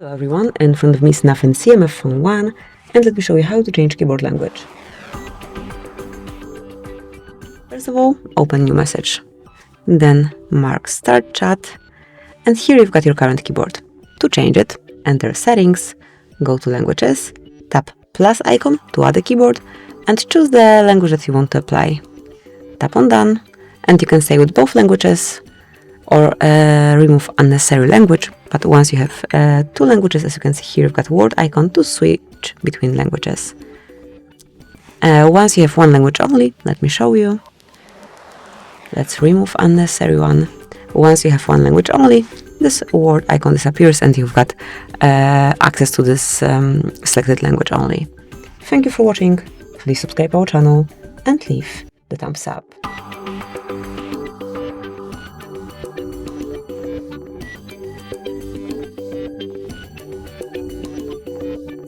Hello everyone, in front of me is Nothing CMF Phone 1, and let me show you how to change keyboard language. First of all, open new message. Then mark Start Chat, and here you've got your current keyboard. To change it, enter Settings, go to Languages, tap plus icon to add a keyboard, and choose the language that you want to apply. Tap on Done, and you can stay with both languages, or remove unnecessary language. But once you have two languages, as you can see here, you've got word icon to switch between languages. Once you have one language only, let me show you. Let's remove unnecessary one. Once you have one language only, this word icon disappears and you've got access to this selected language only. Thank you for watching. Please subscribe our channel and leave the thumbs up.